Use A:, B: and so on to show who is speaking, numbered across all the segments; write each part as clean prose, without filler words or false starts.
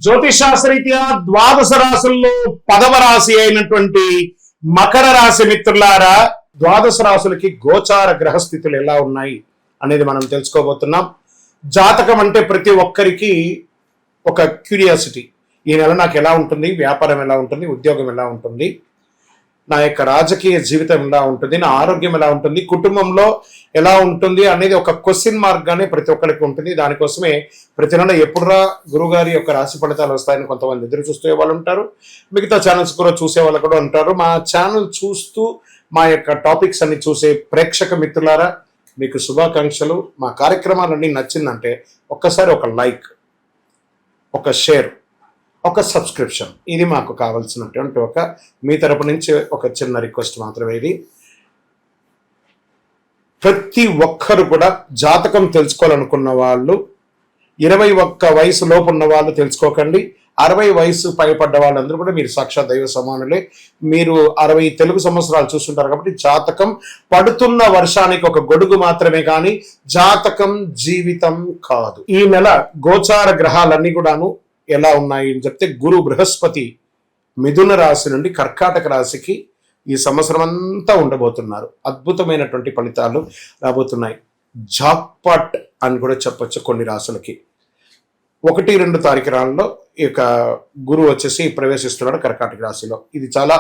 A: జ్యోతిషాస్త్రరీత్యా ద్వాదశ రాశుల్లో 10వ రాశి అయినటువంటి మకర రాశి మిత్రులారా, ద్వాదశ రాశులకి గోచార గ్రహస్థితులు ఎలా ఉన్నాయి అనేది మనం తెలుసుకోబోతున్నాం. జాతకం అంటే ప్రతి ఒక్కరికి ఒక క్యూరియాసిటీ. ఈ నెల నాకు ఎలా ఉంటుంది, వ్యాపారం ఎలా ఉంటుంది, ఉద్యోగం ఎలా ఉంటుంది, నా యొక్క రాజకీయ జీవితం ఎలా ఉంటుంది, నా ఆరోగ్యం ఎలా ఉంటుంది, కుటుంబంలో ఎలా ఉంటుంది అనేది ఒక క్వశ్చన్ మార్క్ గానే ప్రతి ఒక్కరికి ఉంటుంది. దానికోసమే ప్రతి నెల ఎప్పుడురా గురుగారి యొక్క రాశి ఫలితాలు వస్తాయని కొంతమంది ఎదురు చూసే వాళ్ళు ఉంటారు. మిగతా ఛానల్స్ కూడా చూసే వాళ్ళు కూడా ఉంటారు. మా ఛానల్ చూస్తూ మా యొక్క టాపిక్స్ అన్ని చూసే ప్రేక్షక మిత్రులారా, మీకు శుభాకాంక్షలు. మా కార్యక్రమాలన్నీ నచ్చిందంటే ఒక్కసారి ఒక లైక్, ఒక షేర్, ఒక సబ్స్క్రిప్షన్, ఇది మాకు కావాల్సినటువంటి మీ తరపు నుంచి ఒక చిన్న రిక్వెస్ట్ మాత్రమే. ఇది ప్రతి ఒక్కరు కూడా జాతకం తెలుసుకోవాలనుకున్న వాళ్ళు 21 వయసు లోపు ఉన్న వాళ్ళు తెలుసుకోకండి. 60 వయసు పైపడ్డ వాళ్ళందరూ కూడా మీరు సాక్షాత్ దైవ సమానులే. మీరు 60 తెలుగు సంవత్సరాలు చూస్తుంటారు కాబట్టి జాతకం పడుతున్న వర్షానికి ఒక గొడుగు మాత్రమే, కానీ జాతకం జీవితం కాదు. ఈ నెల గోచార గ్రహాలన్నీ కూడాను ఎలా ఉన్నాయి అని చెప్తే, గురు బృహస్పతి మిథున రాశి నుండి కర్కాటక రాశికి ఈ సంవత్సరం అంతా ఉండబోతున్నారు. అద్భుతమైనటువంటి ఫలితాలు రాబోతున్నాయి. జాక్పాట్ అని కూడా చెప్పొచ్చు కొన్ని రాశులకి. 1-2 తారీఖులలో ఈ యొక్క గురువు వచ్చేసి ప్రవేశిస్తున్నాడు కర్కాటక రాశిలో. ఇది చాలా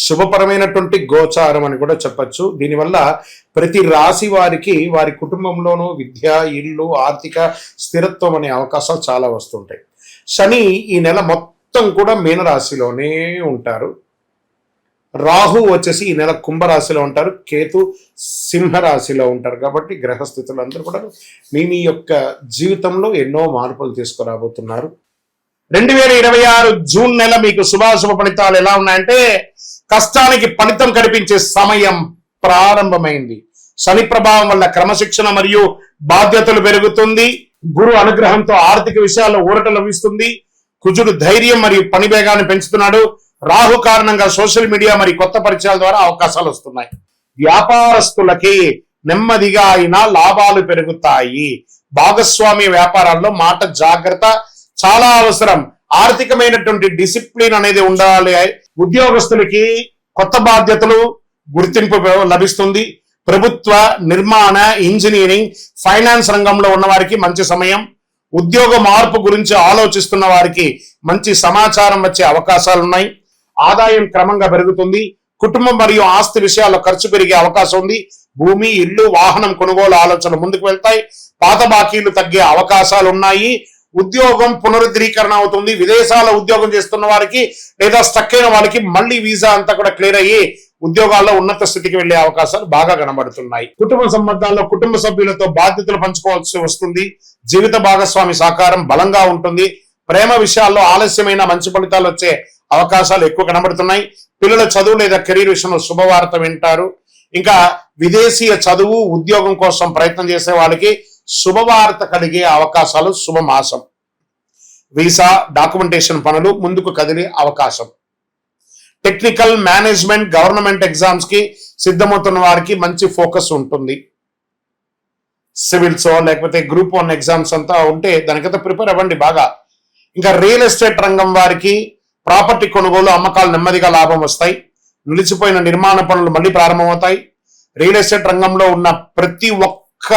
A: శుభపరమైనటువంటి గోచారం అని కూడా చెప్పచ్చు. దీనివల్ల ప్రతి రాశి వారికి వారి కుటుంబంలోనూ విద్య, ఇల్లు, ఆర్థిక స్థిరత్వం అనే అవకాశాలు చాలా వస్తుంటాయి. శని ఈ నెల మొత్తం కూడా మీనరాశిలోనే ఉంటారు. రాహు వచ్చేసి ఈ నెల కుంభరాశిలో ఉంటారు. కేతు సింహరాశిలో ఉంటారు. కాబట్టి గ్రహస్థితులు అందరూ కూడా మీ యొక్క జీవితంలో ఎన్నో మార్పులు తీసుకురాబోతున్నారు. 2026 జూన్ నెల మీకు శుభాశుభ ఫలితాలు ఎలా ఉన్నాయంటే, కష్టానికి ఫలితం కనిపించే సమయం ప్రారంభమైంది. శని ప్రభావం వల్ల క్రమశిక్షణ మరియు బాధ్యతలు పెరుగుతుంది. గురు అనుగ్రహంతో ఆర్థిక విషయాల్లో ఊరట లభిస్తుంది. కుజుడు ధైర్యం మరియు పని వేగాన్ని పెంచుతున్నాడు. రాహు కారణంగా సోషల్ మీడియా మరియు కొత్త పరిచయాల ద్వారా అవకాశాలు వస్తున్నాయి. వ్యాపారస్తులకి నెమ్మదిగా అయినా లాభాలు పెరుగుతాయి. భాగస్వామ్య వ్యాపారాల్లో మాట జాగ్రత్త చాలా అవసరం. ఆర్థికమైనటువంటి డిసిప్లిన్ అనేది ఉండాలి. ఉద్యోగస్తులకి కొత్త బాధ్యతలు, గుర్తింపు లభిస్తుంది. ప్రభుత్వ, నిర్మాణ, ఇంజనీరింగ్, ఫైనాన్స్ రంగంలో ఉన్న వారికి మంచి సమయం. ఉద్యోగ మార్పు గురించి ఆలోచిస్తున్న వారికి మంచి సమాచారం వచ్చే అవకాశాలు ఉన్నాయి. ఆదాయం క్రమంగా పెరుగుతుంది. కుటుంబం మరియు ఆస్తి విషయాల్లో ఖర్చు పెరిగే అవకాశం ఉంది. భూమి, ఇల్లు, వాహనం కొనుగోలు ఆలోచనలు ముందుకు వెళ్తాయి. పాత బాకీలు తగ్గే అవకాశాలు ఉన్నాయి. ఉద్యోగం పునరుద్ధరీకరణ అవుతుంది. విదేశాల ఉద్యోగం చేస్తున్న వారికి లేదా స్టక్ అయిన వాళ్ళకి మళ్ళీ వీసా అంతా కూడా క్లియర్ అయ్యి ఉద్యోగాల్లో ఉన్నత స్థితికి వెళ్లే అవకాశాలు బాగా కనబడుతున్నాయి. కుటుంబ సంబంధాల్లో కుటుంబ సభ్యులతో బాధ్యతలు పంచుకోవాల్సి వస్తుంది. జీవిత భాగస్వామి సహకారం బలంగా ఉంటుంది. ప్రేమ విషయాల్లో ఆలస్యమైన మంచి ఫలితాలు వచ్చే అవకాశాలు ఎక్కువ కనబడుతున్నాయి. పిల్లల చదువు లేదా కెరీర్ విషయంలో శుభవార్త వింటారు. ఇంకా విదేశీయ చదువు, ఉద్యోగం కోసం ప్రయత్నం చేసే వాళ్ళకి శుభవార్త కలిగే అవకాశాలు శుభమాసం. వీసా, డాక్యుమెంటేషన్ పనులు ముందుకు కదిలే అవకాశం. టెక్నికల్, మేనేజ్మెంట్, గవర్నమెంట్ ఎగ్జామ్స్ కి సిద్ధమవుతున్న వారికి మంచి ఫోకస్ ఉంటుంది. సివిల్స్ లేకపోతే గ్రూప్ 1 ఎగ్జామ్స్ అంతా ఉంటే దానికంతా ప్రిపేర్ అవ్వండి బాగా. ఇంకా రియల్ ఎస్టేట్ రంగం వారికి ప్రాపర్టీ కొనుగోలు, అమ్మకాలు నెమ్మదిగా లాభం వస్తాయి. నిలిచిపోయిన నిర్మాణ పనులు మళ్ళీ ప్రారంభమవుతాయి. రియల్ ఎస్టేట్ రంగంలో ఉన్న ప్రతి ఒక్క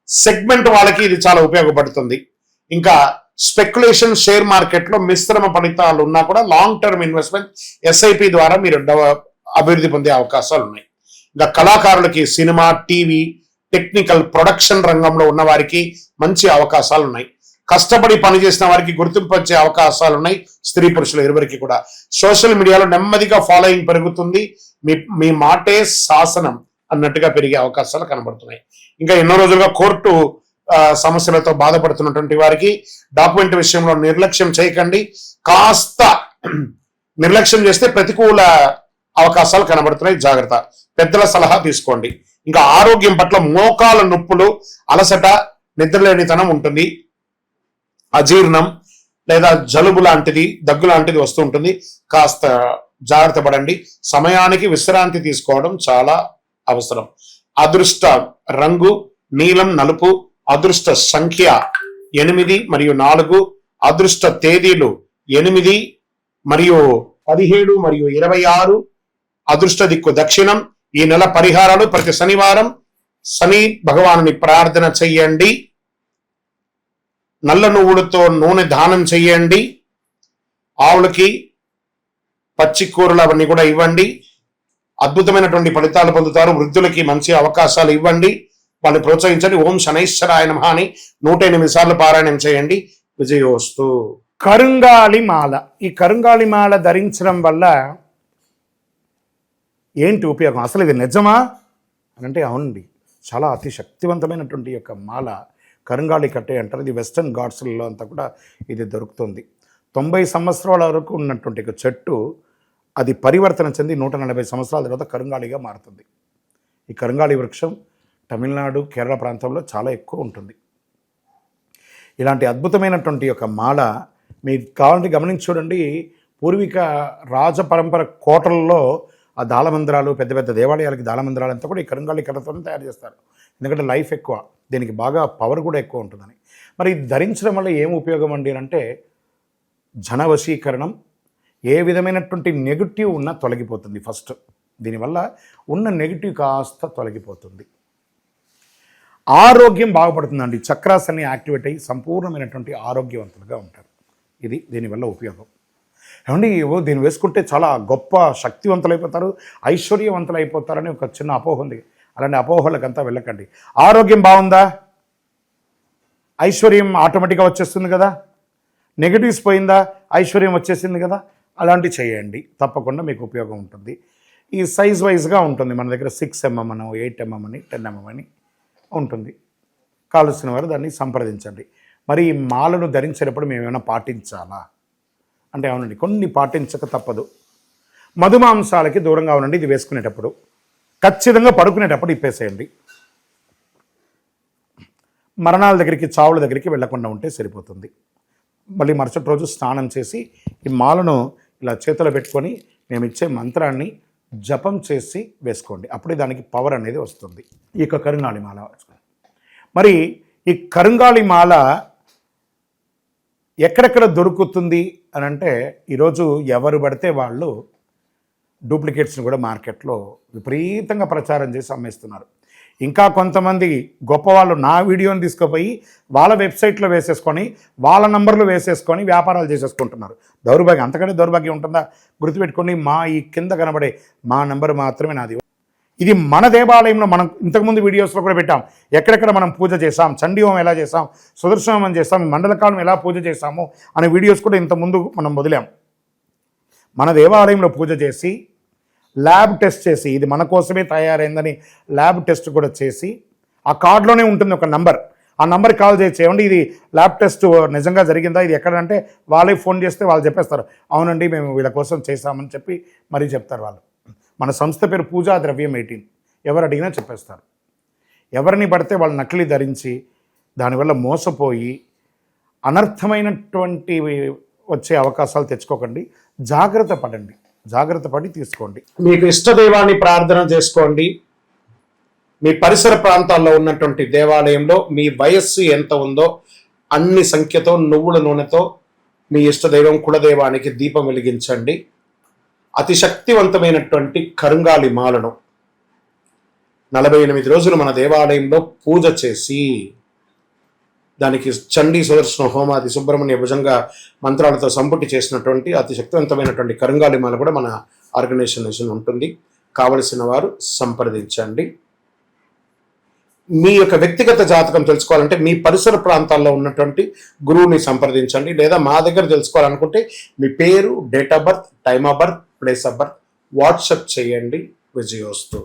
A: సెగ్మెంట్ వాళ్ళకి ఇది చాలా ఉపయోగపడుతుంది. ఇంకా స్పెక్యులేషన్, షేర్ మార్కెట్ లో మిశ్రమ ఫలితాలు ఉన్నా కూడా లాంగ్ టర్మ్ ఇన్వెస్ట్మెంట్ SIP ద్వారా మీరు అభివృద్ధి పొందే అవకాశాలు ఉన్నాయి. ఇంకా కళాకారులకి సినిమా, టీవీ, టెక్నికల్, ప్రొడక్షన్ రంగంలో ఉన్న వారికి మంచి అవకాశాలు ఉన్నాయి. కష్టపడి పనిచేసిన వారికి గుర్తింపు వచ్చే అవకాశాలు ఉన్నాయి. స్త్రీ పురుషులు ఇరువురికి కూడా. సోషల్ మీడియాలో నెమ్మదిగా ఫాలోయింగ్ పెరుగుతుంది. మీ మాటే శాసనం అన్నట్టుగా పెరిగే అవకాశాలు కనబడుతున్నాయి. ఇంకా ఎన్నో రోజులుగా కోర్టు సమస్యలతో బాధపడుతున్నటువంటి వారికి డాక్యుమెంట్ విషయంలో నిర్లక్ష్యం చేయకండి. కాస్త నిర్లక్ష్యం చేస్తే ప్రతికూల అవకాశాలు కనబడుతున్నాయి. జాగ్రత్త. పెద్దల సలహా తీసుకోండి. ఇంకా ఆరోగ్యం పట్ల మోకాల నొప్పులు, అలసట, నిద్రలేనితనం ఉంటుంది. అజీర్ణం లేదా జలుబు లాంటిది, దగ్గు లాంటిది వస్తూ ఉంటుంది. కాస్త జాగ్రత్త పడండి. సమయానికి విశ్రాంతి తీసుకోవడం చాలా అవసరం. అదృష్ట రంగు నీలం, నలుపు. అదృష్ట సంఖ్య 8 మరియు 4. అదృష్ట తేదీలు 8 మరియు 17 మరియు 26 అదృష్ట దిక్కు దక్షిణం. ఈ నెల పరిహారాలు: ప్రతి శనివారం శని భగవానుని ప్రార్థన చెయ్యండి, నల్ల నువ్వులతో నూనె దానం చెయ్యండి, ఆవులకి పచ్చి కూరలు అవన్నీ కూడా ఇవ్వండి. అద్భుతమైనటువంటి ఫలితాలు పొందుతారు. వృద్ధులకి మంచి అవకాశాలు ఇవ్వండి, వాళ్ళని ప్రోత్సహించండి. ఓం శనైశ్వరాయ నమః అని 108 సార్లు పారాయణం చేయండి. విజయోస్తు. కరుంగాళి మాల. ఈ కరుంగాళి మాల ధరించడం వల్ల ఏంటి ఉపయోగం? అసలు ఇది నిజమా అని అంటే అవునండి, చాలా అతి శక్తివంతమైనటువంటి యొక్క మాల కరుంగాళి కట్టే అంటారు. ఇది వెస్టర్న్ ఘాట్స్లలో అంతా కూడా ఇది దొరుకుతుంది. 90 సంవత్సరాల వరకు ఉన్నటువంటి ఒక చెట్టు అది పరివర్తన చెంది 140 సంవత్సరాల తర్వాత కరుంగాళిగా మారుతుంది. ఈ కరుంగాళి వృక్షం తమిళనాడు, కేరళ ప్రాంతంలో చాలా ఎక్కువ ఉంటుంది. ఇలాంటి అద్భుతమైనటువంటి యొక్క మాల మీకు కావాలంటే గమనించి చూడండి. పూర్వీక రాజ పరంపర కోటలలో ఆ దాళమందిరాలు, పెద్ద పెద్ద దేవాలయాలకి దాళమందిరాలు అంతా కూడా ఈ కరుంగాళి కర్రతోనే తయారు చేస్తారు. ఎందుకంటే లైఫ్ ఎక్కువ, దీనికి బాగా పవర్ కూడా ఎక్కువ ఉంటుందని. మరి ఇది ధరించడం వల్ల ఏం ఉపయోగం అండి అంటే జన వశీకరణం, ఏ విధమైనటువంటి నెగిటివ్ ఉన్నా తొలగిపోతుంది. ఫస్ట్ దీనివల్ల ఉన్న నెగిటివ్ కాస్త తొలగిపోతుంది. ఆరోగ్యం బాగుపడుతుందండి. చక్రాస్ అన్ని యాక్టివేట్ అయ్యి సంపూర్ణమైనటువంటి ఆరోగ్యవంతులుగా ఉంటారు. ఇది దీనివల్ల ఉపయోగం. ఏమండి దీన్ని వేసుకుంటే చాలా గొప్ప శక్తివంతులైపోతారు, ఐశ్వర్యవంతులైపోతారని ఒక చిన్న అపోహ ఉంది. అలాంటి అపోహలకంతా వెళ్ళకండి. ఆరోగ్యం బాగుందా, ఐశ్వర్యం ఆటోమేటిక్గా వచ్చేస్తుంది కదా. నెగిటివ్స్ పోయిందా, ఐశ్వర్యం వచ్చేసింది కదా. అలాంటివి చేయండి, తప్పకుండా మీకు ఉపయోగం ఉంటుంది. ఈ సైజ్ వైజ్గా ఉంటుంది. మన దగ్గర 6 mm అని, 8 mm అని, 10 mm అని ఉంటుంది. కావలసిన వారు దాన్ని సంప్రదించండి. మరి ఈ మాలను ధరించేటప్పుడు మేము ఏమైనా పాటించాలా అంటే అవునండి, కొన్ని పాటించక తప్పదు. మధుమాంసాలకి దూరంగా ఉండండి. ఇది వేసుకునేటప్పుడు ఖచ్చితంగా పడుకునేటప్పుడు ఇప్పేసేయండి. మరణాల దగ్గరికి, చావుల దగ్గరికి వెళ్లకుండా ఉంటే సరిపోతుంది. మళ్ళీ మరుసటి రోజు స్నానం చేసి ఈ మాలను ఇలా చేతిలో పెట్టుకొని మేము ఇచ్చే మంత్రాన్ని జపం చేసి వేసుకోండి. అప్పుడే దానికి పవర్ అనేది వస్తుంది. ఈ యొక్క కరుంగాళి మాల. మరి ఈ కరుంగాళి మాల ఎక్కడెక్కడ దొరుకుతుంది అని అంటే ఈరోజు ఎవరు పడితే వాళ్ళు డూప్లికేట్స్ని కూడా మార్కెట్లో విపరీతంగా ప్రచారం చేసి అమ్మేస్తున్నారు. ఇంకా కొంతమంది గొప్పవాళ్ళు నా వీడియోని తీసుకుపోయి వాళ్ళ వెబ్సైట్లో వేసేసుకొని వాళ్ళ నంబర్లు వేసేసుకొని వ్యాపారాలు చేసేసుకుంటున్నారు. దౌర్భాగ్యం, అంతకంటే దౌర్భాగ్యం ఉంటుందా? గుర్తుపెట్టుకొని మా ఈ కింద కనబడే మా నంబర్ మాత్రమే నాది. ఇది మన దేవాలయంలో మనం ఇంతకుముందు వీడియోస్లో కూడా పెట్టాం. ఎక్కడెక్కడ మనం పూజ చేసాం, చండీ హోమం ఎలా చేసాం, సుదర్శన హోమం చేసాం, మండలకాలం ఎలా పూజ చేసాము అనే వీడియోస్ కూడా ఇంతకుముందు మనం వదిలాం. మన దేవాలయంలో పూజ చేసి ల్యాబ్ టెస్ట్ చేసి ఇది మన కోసమే తయారైందని ల్యాబ్ టెస్ట్ కూడా చేసి ఆ కార్డులోనే ఉంటుంది ఒక నంబర్. ఆ నంబర్కి కాల్ చేసి ఏమండి ఇది ల్యాబ్ టెస్ట్ నిజంగా జరిగిందా, ఇది ఎక్కడంటే వాళ్ళే ఫోన్ చేస్తే వాళ్ళు చెప్పేస్తారు అవునండి మేము వీళ్ళ కోసం చేశామని చెప్పి మరీ చెప్తారు వాళ్ళు. మన సంస్థ పేరు పూజా ద్రవ్యం 18. ఎవరు అడిగినా చెప్పేస్తారు. ఎవరిని పడితే వాళ్ళు నకిలీ ధరించి దానివల్ల మోసపోయి అనర్థమైనటువంటి వచ్చే అవకాశాలు తెచ్చుకోకండి. జాగ్రత్త పడండి, జాగ్రత్త పడి తీసుకోండి. మీకు ఇష్టదైవాన్ని ప్రార్థన చేసుకోండి. మీ పరిసర ప్రాంతాల్లో ఉన్నటువంటి దేవాలయంలో మీ వయస్సు ఎంత ఉందో అన్ని సంఖ్యతో నువ్వుల నూనెతో మీ ఇష్టదైవం కులదైవానికి దీపం వెలిగించండి. అతి శక్తివంతమైనటువంటి కరుంగాళి మాలను 48 రోజులు మన దేవాలయంలో పూజ చేసి దానికి చండీ, సుదర్శన హోమాది, సుబ్రహ్మణ్య భుజంగా మంత్రాలతో సంపుటి చేసినటువంటి అతి శక్తివంతమైనటువంటి కరుంగాళి మాల కూడా మన ఆర్గనైజేషన్ ఉంటుంది. కావలసిన వారు సంప్రదించండి. మీ యొక్క వ్యక్తిగత జాతకం తెలుసుకోవాలంటే మీ పరిసర ప్రాంతాల్లో ఉన్నటువంటి గురువుని సంప్రదించండి. లేదా మా దగ్గర తెలుసుకోవాలనుకుంటే మీ పేరు, date of birth, time of birth, place of birth WhatsApp చేయండి. విజయోస్తు.